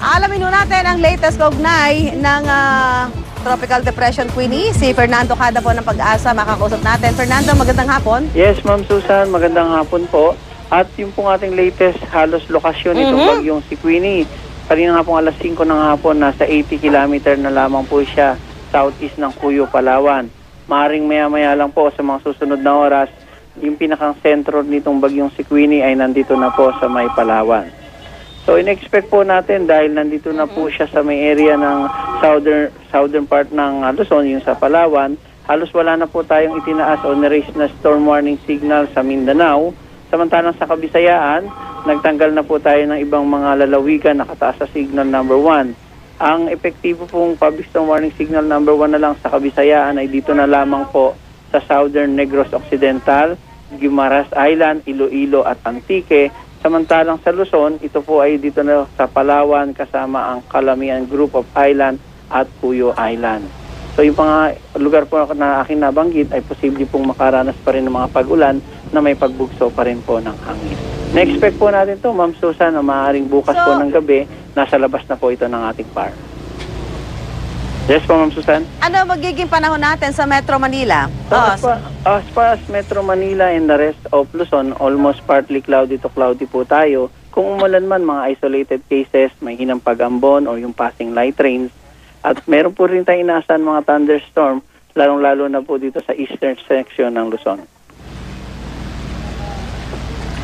Alamin natin ang latest kaugnay ng Tropical Depression Queenie. Si Fernando Cada po ng Pag-asa, makakausap natin. Fernando, magandang hapon. Yes, Ma'am Susan, magandang hapon po. At yung pong ating latest halos lokasyon itong bagyong si Queenie. Kanina nga pong alas 5 ng hapon, nasa 80 kilometer na lamang po siya southeast ng Cuyo, Palawan. Maaring maya-maya lang po sa mga susunod na oras, yung pinakang sentro nitong bagyong si Queenie ay nandito na po sa may Palawan. So in-expect po natin dahil nandito na po siya sa may area ng southern part ng Luzon, yung sa Palawan, halos wala na po tayong itinaas o na-raise na storm warning signal sa Mindanao. Samantalang sa Kabisayaan, nagtanggal na po tayo ng ibang mga lalawigan nakataas sa signal number 1. Ang epektibo pong public storm warning signal number 1 na lang sa Kabisayaan ay dito na lamang po sa Southern Negros Occidental, Guimaras Island, Iloilo at Antique. Samantalang sa Luzon, ito po ay dito na sa Palawan kasama ang Calamian Group of Island at Cuyo Island. So yung mga lugar po na aking nabanggit ay posible pong makaranas pa rin ng mga pag-ulan na may pagbugso pa rin po ng hangin. Na-expect po natin to, Ma'am Susan, na maaaring bukas po ng gabi, nasa labas na po ito ng ating par. Yes po, Ma'am Susan. Ano magiging panahon natin sa Metro Manila? So, as far as Metro Manila and the rest of Luzon, almost partly cloudy to cloudy po tayo. Kung umulan man, mga isolated cases, may hinang pag-ambon o yung passing light rains. At meron po rin tayong inaasahan mga thunderstorm, lalong-lalo na po dito sa eastern section ng Luzon.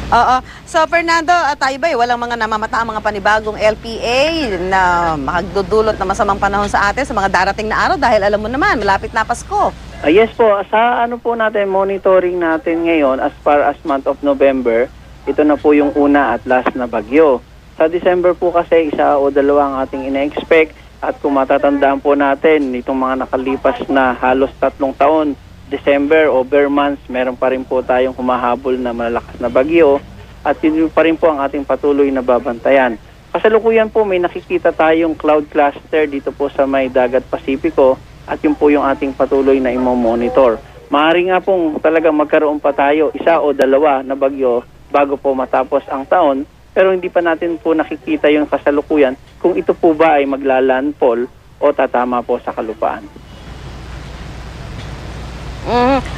Oo. So, Fernando, tayo ba walang mga namamata ang mga panibagong LPA na makagdudulot na masamang panahon sa atin sa mga darating na araw dahil alam mo naman, malapit na Pasko. Yes po, sa ano po natin, monitoring natin ngayon as far as month of November, ito na po yung una at last na bagyo. Sa December po kasi, isa o dalawa ang ating ina-expect at kung matatandaan po natin, itong mga nakalipas na halos 3 taon, December o bare months, meron pa rin po tayong humahabol na malalakas na bagyo at yun pa rin po ang ating patuloy na babantayan. Kasalukuyan po may nakikita tayong cloud cluster dito po sa may Dagat Pasipiko at yun po yung ating patuloy na imo-monitor. Maaari nga pong talagang magkaroon pa tayo isa o dalawa na bagyo bago po matapos ang taon, pero hindi pa natin po nakikita yung kasalukuyan kung ito po ba ay maglalandfall o tatama po sa kalupaan.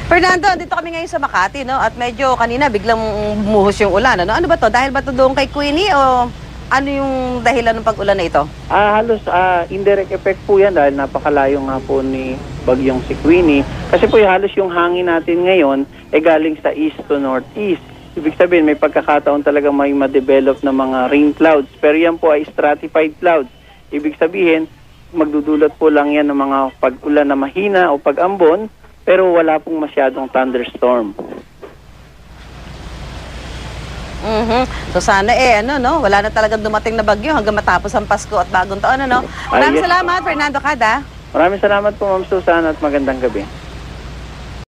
Fernando, dito kami ngayon sa Makati, no? At medyo kanina biglang bumuhos yung ulan. Ano ba to? Dahil ba to doon kay Queenie o ano yung dahilan ng pag-ulan na ito? Halos indirect effect po yan dahil napakalayo nga po ni bagyong si Queenie. Kasi po halos yung hangin natin ngayon ay galing sa east to northeast. Ibig sabihin may pagkakataon talaga may ma-develop na mga rain clouds. Pero yan po ay stratified clouds. Ibig sabihin magdudulot po lang yan ng mga pag-ulan na mahina o pag-ambon. Pero wala pong masyadong thunderstorm. So sana wala na talagang dumating na bagyo hanggang matapos ang Pasko at bagong taon, ano? Maraming salamat, Fernando Cada. Maraming salamat po, Ma'am Susan, at magandang gabi.